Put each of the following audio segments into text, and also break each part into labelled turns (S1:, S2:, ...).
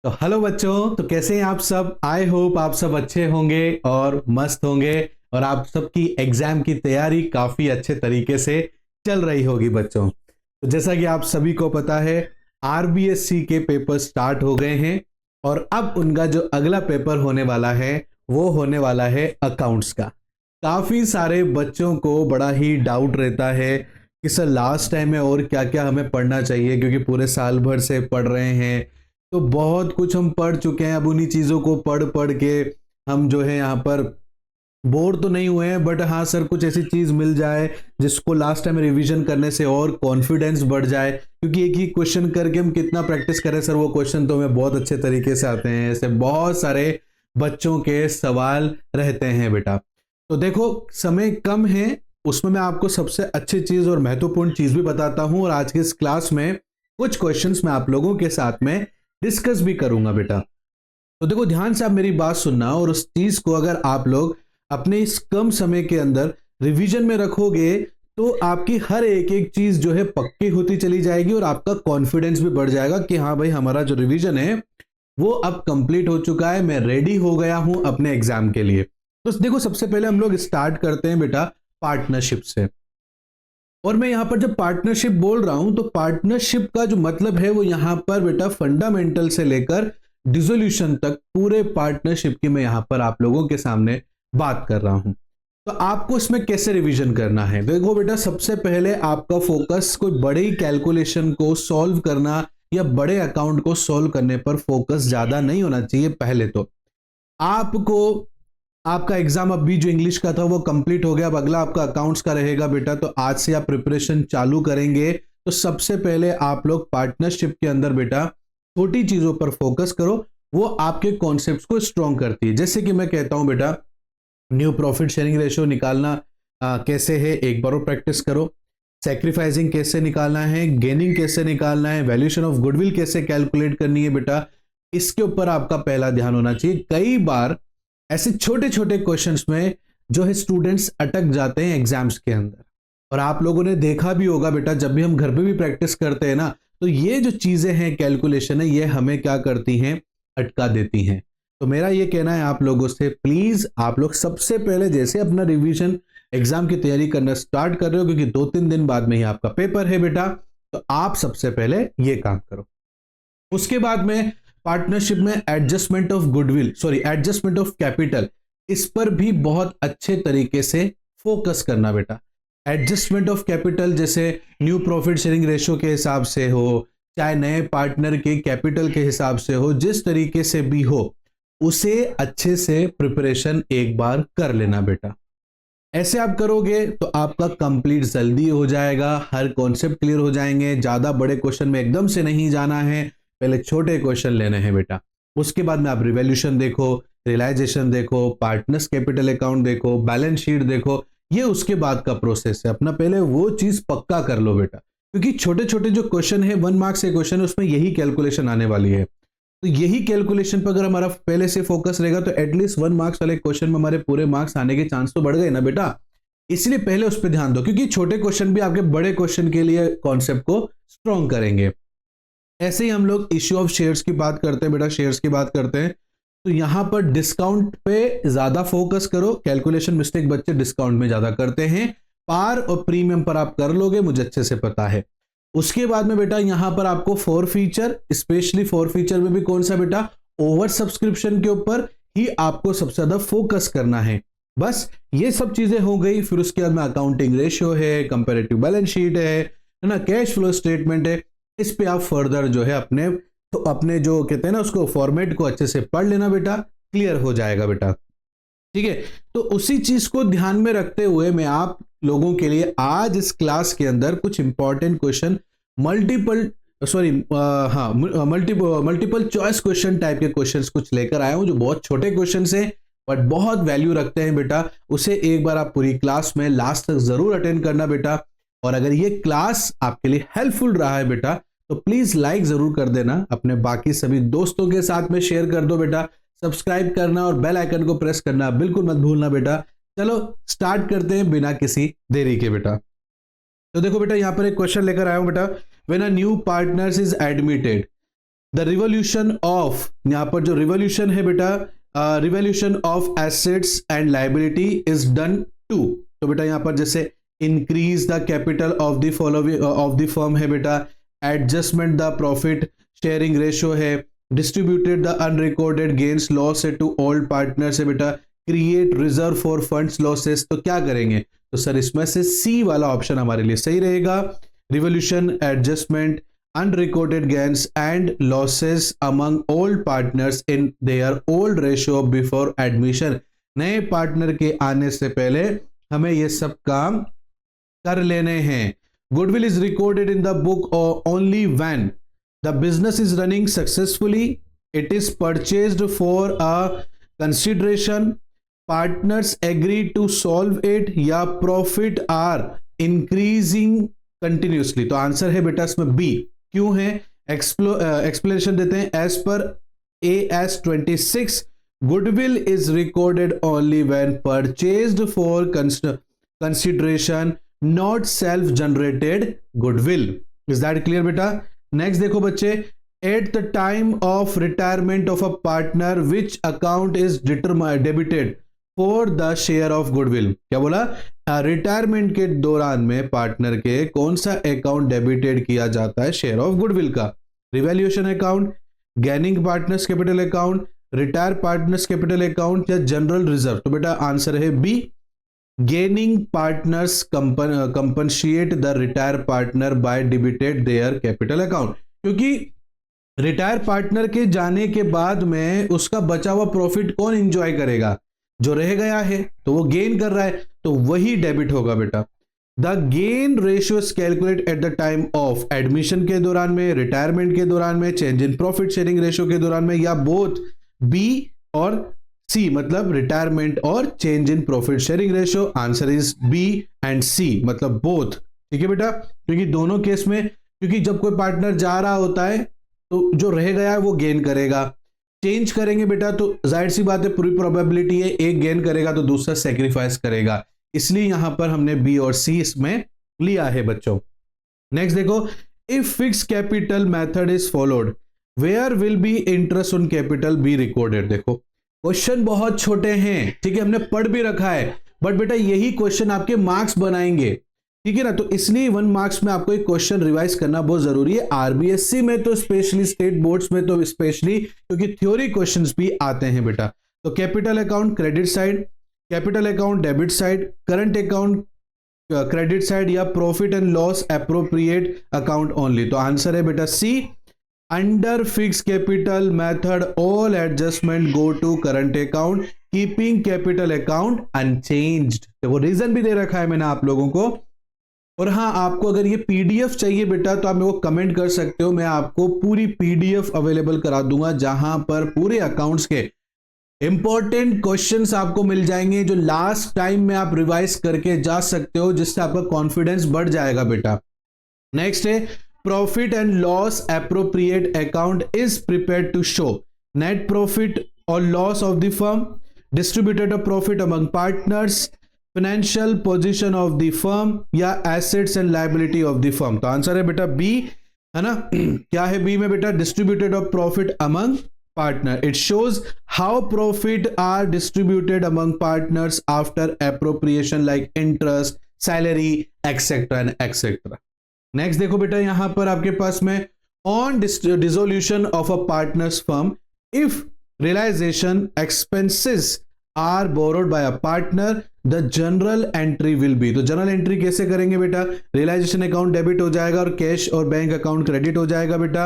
S1: तो हेलो बच्चों, तो कैसे हैं आप सब। आई होप आप सब अच्छे होंगे और मस्त होंगे और आप सबकी एग्जाम की तैयारी काफी अच्छे तरीके से चल रही होगी बच्चों। तो जैसा कि आप सभी को पता है, आरबीएससी के पेपर स्टार्ट हो गए हैं और अब उनका जो अगला पेपर होने वाला है वो होने वाला है अकाउंट्स का। काफी सारे बच्चों को बड़ा ही डाउट रहता है कि सर लास्ट टाइम में और क्या क्या हमें पढ़ना चाहिए, क्योंकि पूरे साल भर से पढ़ रहे हैं तो बहुत कुछ हम पढ़ चुके हैं। अब उन्हीं चीजों को पढ़ पढ़ के हम जो है यहाँ पर बोर तो नहीं हुए हैं, बट हाँ सर कुछ ऐसी चीज मिल जाए जिसको लास्ट टाइम रिवीजन करने से और कॉन्फिडेंस बढ़ जाए, क्योंकि एक ही क्वेश्चन करके हम कितना प्रैक्टिस करें सर, वो क्वेश्चन तो हमें बहुत अच्छे तरीके से आते हैं। ऐसे बहुत सारे बच्चों के सवाल रहते हैं बेटा। तो देखो, समय कम है, उसमें मैं आपको सबसे अच्छी चीज और महत्वपूर्ण चीज भी बताता हूं, और आज की इस क्लास में कुछ क्वेश्चंस मैं आप लोगों के साथ में डिस्कस भी करूंगा बेटा। तो देखो, ध्यान से आप मेरी बात सुनना, और उस चीज को अगर आप लोग अपने इस कम समय के अंदर रिवीजन में रखोगे तो आपकी हर एक एक चीज जो है पक्की होती चली जाएगी और आपका कॉन्फिडेंस भी बढ़ जाएगा कि हाँ भाई, हमारा जो रिवीजन है वो अब कंप्लीट हो चुका है, मैं रेडी हो गया हूं अपने एग्जाम के लिए। तो देखो, सबसे पहले हम लोग स्टार्ट करते हैं बेटा पार्टनरशिप से। और मैं यहां पर जब पार्टनरशिप बोल रहा हूं तो पार्टनरशिप का जो मतलब है वो यहां पर बेटा फंडामेंटल से लेकर डिसोल्यूशन तक पूरे पार्टनरशिप की मैं यहां पर आप लोगों के सामने बात कर रहा हूं। तो आपको इसमें कैसे रिवीजन करना है, देखो बेटा, सबसे पहले आपका फोकस कोई बड़ी कैलकुलेशन को सॉल्व करना या बड़े अकाउंट को सॉल्व करने पर फोकस ज्यादा नहीं होना चाहिए। पहले तो आपको, आपका एग्जाम अभी जो इंग्लिश का था वो कंप्लीट हो गया, अब अगला आपका अकाउंट्स का रहेगा बेटा। तो आज से आप प्रिपरेशन चालू करेंगे तो सबसे पहले आप लोग पार्टनरशिप के अंदर बेटा छोटी चीजों पर फोकस करो, वो आपके कॉन्सेप्ट्स को स्ट्रॉन्ग करती है। जैसे कि मैं कहता हूं बेटा, न्यू प्रॉफिट शेयरिंग रेशियो निकालना कैसे है, एक बार और प्रैक्टिस करो। सेक्रीफाइसिंग कैसे निकालना है, गेनिंग कैसे निकालना है, वैल्यूएशन ऑफ गुडविल कैसे कैलकुलेट करनी है बेटा, इसके ऊपर आपका पहला ध्यान होना चाहिए। कई बार ऐसे छोटे छोटे क्वेश्चंस में जो है स्टूडेंट्स अटक जाते हैं एग्जाम्स के अंदर, और आप लोगों ने देखा भी होगा बेटा, जब भी हम घर पे भी प्रैक्टिस करते हैं ना, तो ये जो चीजें हैं, कैलकुलेशन है, ये हमें क्या करती हैं, अटका देती हैं। तो मेरा ये कहना है आप लोगों से, प्लीज आप लोग सबसे पहले जैसे अपना रिवीजन एग्जाम की तैयारी करना स्टार्ट कर रहे हो, क्योंकि 2-3 दिन बाद में ही आपका पेपर है बेटा, तो आप सबसे पहले ये काम करो। उसके बाद में पार्टनरशिप में adjustment of goodwill, sorry adjustment of capital, इस पर भी बहुत अच्छे तरीके से फोकस करना बेटा। एडजस्टमेंट ऑफ कैपिटल जैसे न्यू प्रॉफिट शेयरिंग रेशियो के हिसाब से हो, चाहे नए पार्टनर के कैपिटल के हिसाब से हो, जिस तरीके से भी हो, उसे अच्छे से प्रिपरेशन एक बार कर लेना बेटा। ऐसे आप करोगे तो आपका कंप्लीट जल्दी हो जाएगा, हर कॉन्सेप्ट क्लियर हो जाएंगे। ज्यादा बड़े क्वेश्चन में एकदम से नहीं जाना है, पहले छोटे क्वेश्चन लेने हैं बेटा। उसके बाद में आप रिवैल्यूएशन देखो, रियलाइजेशन देखो, पार्टनर्स कैपिटल अकाउंट देखो, बैलेंस शीट देखो, ये उसके बाद का प्रोसेस है। अपना पहले वो चीज पक्का कर लो बेटा, क्योंकि छोटे छोटे जो क्वेश्चन है, 1 मार्क्स के क्वेश्चन है, उसमें यही कैलकुलेशन आने वाली है। तो यही कैलकुलेशन पर अगर हमारा पहले से फोकस रहेगा तो एटलीस्ट 1 मार्क्स वाले क्वेश्चन में हमारे पूरे मार्क्स आने के चांस तो बढ़ गए ना बेटा। इसलिए पहले उस पर ध्यान दो, क्योंकि छोटे क्वेश्चन भी आपके बड़े क्वेश्चन के लिए कॉन्सेप्ट को स्ट्रॉन्ग करेंगे। ऐसे ही हम लोग इश्यू ऑफ शेयर्स की बात करते हैं बेटा, शेयर्स की बात करते हैं तो यहां पर डिस्काउंट पे ज्यादा फोकस करो। कैलकुलेशन मिस्टेक बच्चे डिस्काउंट में ज्यादा करते हैं, पार और प्रीमियम पर आप कर लोगे, मुझे अच्छे से पता है। उसके बाद में बेटा यहां पर आपको four feature, specially four feature में भी कौन सा बेटा, ओवर सब्सक्रिप्शन के ऊपर ही आपको सबसे ज्यादा फोकस करना है। बस ये सब चीजें हो गई। फिर उसके बाद में अकाउंटिंग रेशियो है, कंपेरेटिव बैलेंस शीट है ना, कैश फ्लो स्टेटमेंट है, इस पे आप फर्दर जो है अपने जो कहते हैं ना उसको फॉर्मेट को अच्छे से पढ़ लेना बेटा, क्लियर हो जाएगा बेटा। ठीक है, तो उसी चीज को ध्यान में रखते हुए मैं आप लोगों के लिए आज इस क्लास के अंदर कुछ important question, multiple choice question type के क्वेश्चंस कुछ लेकर आया हूं, जो बहुत छोटे क्वेश्चन हैं बट बहुत वैल्यू रखते हैं बेटा। उसे एक बार आप पूरी क्लास में लास्ट तक जरूर अटेंड करना बेटा। और अगर ये क्लास आपके लिए हेल्पफुल रहा है बेटा तो प्लीज लाइक जरूर कर देना, अपने बाकी सभी दोस्तों के साथ में शेयर कर दो बेटा, सब्सक्राइब करना और बेल आइकन को प्रेस करना बिल्कुल मत भूलना बेटा। चलो स्टार्ट करते हैं बिना किसी देरी के बेटा। तो देखो बेटा, यहां पर एक क्वेश्चन लेकर आया हूं बेटा, when a new partners is admitted, the revolution of, यहाँ पर जो रिवोल्यूशन है बेटा, revolution of assets and liability is done to, तो बेटा यहाँ पर जैसे increase the capital of the following of the firm है बेटा, adjustment the profit sharing ratio है, distributed the unrecorded gains loss है टू ऑल पार्टनर्स है बेटा, create reserve for funds losses, तो क्या करेंगे, तो सर इसमें से सी वाला ऑप्शन हमारे लिए सही रहेगा, revolution, adjustment, unrecorded gains and losses among all partners in their old ratio before admission। नए पार्टनर के आने से पहले हमें ये सब काम कर लेने हैं। Goodwill is recorded in the book only when the business is running successfully, it is purchased for a consideration, partners agree to solve it, या प्रॉफिट आर इंक्रीजिंग कंटिन्यूसली। तो आंसर है बेटा इसमें बी। क्यों है, एक्सप्लेनेशन देते हैं। As पर AS26 goodwill is recorded only when purchased for consideration, not self generated goodwill. Is that clear बेटा? नेक्स्ट देखो बच्चे, at the time of retirement of a partner which account is debited for the share of goodwill. क्या बोला, retirement के दौरान में partner के कौन सा अकाउंट डेबिटेड किया जाता है शेयर ऑफ गुडविल का? Revaluation account, gaining partners capital account, retire partners capital account, या जनरल रिजर्व। तो बेटा आंसर है B, gaining partners compensate the retire partner by debited their capital account. क्योंकि रिटायर पार्टनर के जाने के बाद में उसका बचा हुआ प्रॉफिट कौन एंजॉय करेगा? जो रह गया है, तो वो गेन कर रहा है, तो वही डेबिट होगा बेटा। The gain ratio calculate eight the time of admission के दौरान में, रिटायरमेंट के दौरान में, change in profit sharing ratio के दौरान में, या बोथ बी और सी, मतलब रिटायरमेंट और change in profit sharing ratio. Answer is B and C, मतलब बोथ। ठीक है बेटा, क्योंकि दोनों केस में, क्योंकि जब कोई पार्टनर जा रहा होता है तो जो रह गया है वो गेन करेगा, चेंज करेंगे बेटा तो जाहिर सी बात है पूरी प्रोबेबिलिटी है एक गेन करेगा तो दूसरा सेक्रीफाइस करेगा, इसलिए यहां पर हमने बी और सी इसमें लिया है बच्चों। नेक्स्ट देखो, if fix capital method is followed where will be interest on capital be recorded. देखो क्वेश्चन बहुत छोटे हैं, ठीक है, हमने पढ़ भी रखा है, बट बेटा यही क्वेश्चन आपके मार्क्स बनाएंगे, ठीक है ना, तो इसलिए 1 मार्क्स में आपको एक क्वेश्चन रिवाइज करना बहुत जरूरी है। आरबीएससी में तो स्पेशली, स्टेट बोर्ड्स में तो स्पेशली, क्योंकि थ्योरी क्वेश्चंस भी आते हैं बेटा। तो capital account credit side, capital account debit side, current account credit side, या profit and loss appropriate account only. तो आंसर है बेटा C, under fix capital method all adjustment go to current account keeping capital account unchanged. देखो reason भी दे रखा है मैंने आप लोगों को। और हाँ, आपको अगर ये पीडीएफ चाहिए बेटा तो आप मेरे को कमेंट कर सकते हो, मैं आपको पूरी पीडीएफ अवेलेबल करा दूंगा जहां पर पूरे अकाउंट्स के इंपॉर्टेंट क्वेश्चंस आपको मिल जाएंगे जो लास्ट टाइम में आप रिवाइज करके जा सकते हो, जिससे आपका कॉन्फिडेंस बढ़ जाएगा बेटा। नेक्स्ट है, profit and loss appropriate account is prepared to show net profit और loss of the firm, distributed of profit among partners, financial position of the firm, या assets and liability of the firm. तो answer है बेटा B, है ना। क्या है B में बेटा? Distributed of profit among partner, it shows how profit are distributed among partners after appropriation like interest, salary, etcetera and etcetera. Next देखो बेटा, यहां पर आपके पास में on dissolution of a partners firm if realisation expenses are borrowed by a partner the journal entry will be. तो journal entry कैसे करेंगे बेटा? रियलाइजेशन अकाउंट डेबिट हो जाएगा और कैश और बैंक अकाउंट क्रेडिट हो जाएगा बेटा,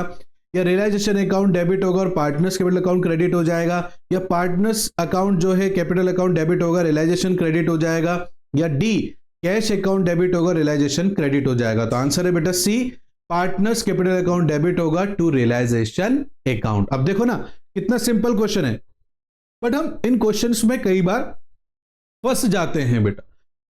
S1: या रियलाइजेशन अकाउंट डेबिट होगा और पार्टनर्स कैपिटल अकाउंट क्रेडिट हो जाएगा, या पार्टनर्स अकाउंट जो है कैपिटल अकाउंट डेबिट होगा, रियलाइजेशन क्रेडिट हो जाएगा, या डी कैश अकाउंट डेबिट होगा, रियलाइजेशन क्रेडिट हो जाएगा। तो आंसर है बेटा सी, पार्टनर्स कैपिटल अकाउंट डेबिट होगा टू रियलाइजेशन अकाउंट। अब देखो ना कितना सिंपल क्वेश्चन है, बट हम इन क्वेश्चंस में कई बार फंस जाते हैं बेटा,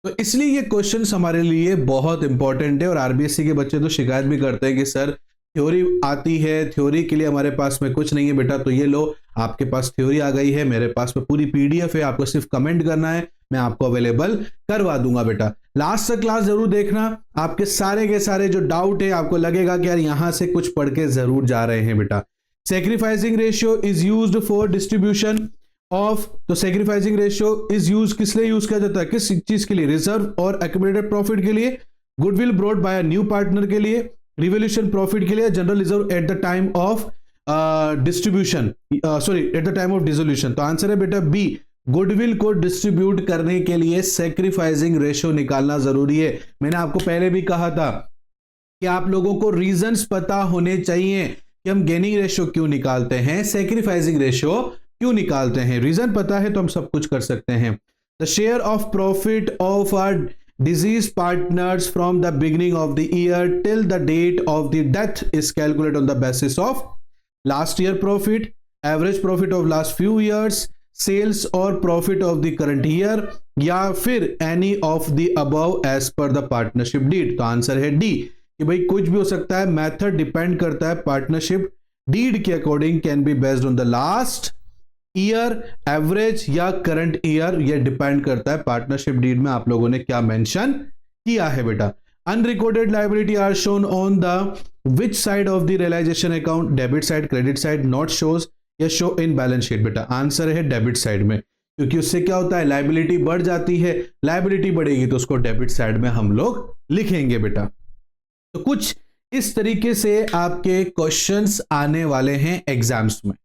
S1: तो इसलिए ये क्वेश्चंस हमारे लिए बहुत इंपॉर्टेंट है। और आरबीएससी के बच्चे तो शिकायत भी करते हैं कि सर थ्योरी आती है, थ्योरी के लिए हमारे पास में कुछ नहीं है बेटा। तो ये लो, आपके पास थ्योरी आ गई है, मेरे पास में पूरी पीडीएफ है, आपको सिर्फ कमेंट करना है, मैं आपको अवेलेबल करवा दूंगा बेटा। लास्ट तक क्लास जरूर देखना, आपके सारे के सारे जो डाउट है आपको लगेगा कि यार यहां से कुछ पढ़ के जरूर जा रहे हैं बेटा। Sacrificing ratio is used for distribution of, तो सेक्रीफाइसिंग रेशियो इज यूज किस लिए यूज किया जाता है, किस चीज के लिए, रिजर्व और एक्यूमुलेटेड प्रॉफिट के लिए, goodwill brought by a new partner के लिए, रिवोल्यूशन प्रॉफिट के लिए, general reserve eight the time of distribution, sorry eight the time of dissolution. तो आंसर है बेटा बी, गुडविल को डिस्ट्रीब्यूट करने के लिए सेक्रीफाइसिंग रेशियो निकालना जरूरी है। मैंने आपको पहले भी कहा था कि आप लोगों को रीजंस पता होने चाहिए कि हम गेनिंग रेशियो क्यों निकालते हैं, सेक्रीफाइसिंग रेशियो क्यों निकालते हैं। रीजन पता है तो हम सब कुछ कर सकते हैं। The share of profit of our disease partners from the beginning of the year till the date of the death is calculated on the basis of last year profit, average profit of last few years, sales और profit of the current year, या फिर any of the above as per the partnership deed. तो answer है D कि भाई कुछ भी हो सकता है, मेथड डिपेंड करता है पार्टनरशिप डीड के according, can be based on the last year, average या करंट ईयर, ये डिपेंड करता है पार्टनरशिप डीड में आप लोगों ने क्या मेंशन किया है बेटा। Unrecorded liability are shown on the which side of the realisation account, debit side, credit side, not shows या शो इन बैलेंस शीट। बेटा आंसर है डेबिट साइड में, क्योंकि उससे क्या होता है, लायबिलिटी बढ़ जाती है, लायबिलिटी बढ़ेगी तो उसको डेबिट साइड में हम लोग लिखेंगे बेटा। तो कुछ इस तरीके से आपके क्वेश्चंस आने वाले हैं एग्जाम्स में।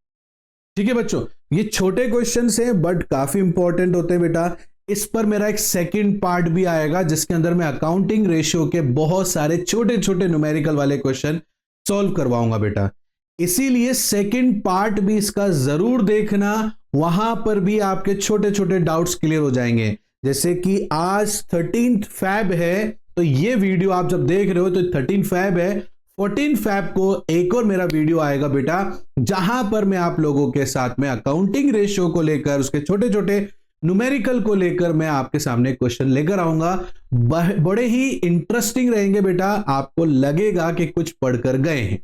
S1: ठीक है बच्चों, ये छोटे क्वेश्चंस हैं बट काफी इंपॉर्टेंट होते हैं बेटा। इस पर मेरा एक सेकंड पार्ट भी आएगा जिसके अंदर मैं अकाउंटिंग रेशियो के बहुत सारे छोटे छोटे न्यूमेरिकल वाले क्वेश्चन सॉल्व करवाऊंगा बेटा। इसीलिए सेकंड पार्ट भी इसका जरूर देखना, वहां पर भी आपके छोटे छोटे डाउट्स क्लियर हो जाएंगे। जैसे कि आज 13 फैब है, तो ये वीडियो आप जब देख रहे हो तो 13 फैब है, 14 फैब को एक और मेरा वीडियो आएगा बेटा, जहां पर मैं आप लोगों के साथ में अकाउंटिंग रेशियो को लेकर, उसके छोटे छोटे न्यूमेरिकल को लेकर मैं आपके सामने क्वेश्चन लेकर आऊंगा। बड़े ही इंटरेस्टिंग रहेंगे बेटा, आपको लगेगा कि कुछ पढ़कर गए हैं।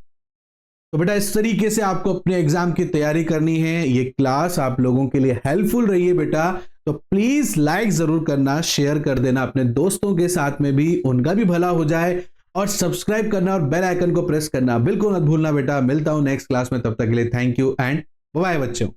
S1: तो बेटा इस तरीके से आपको अपने एग्जाम की तैयारी करनी है। ये क्लास आप लोगों के लिए हेल्पफुल रही है बेटा, तो प्लीज लाइक जरूर करना, शेयर कर देना अपने दोस्तों के साथ में भी, उनका भी भला हो जाए, और सब्सक्राइब करना और बेल आइकन को प्रेस करना बिल्कुल मत भूलना बेटा। मिलता हूं नेक्स्ट क्लास में, तब तक के लिए थैंक यू एंड बाय बच्चों।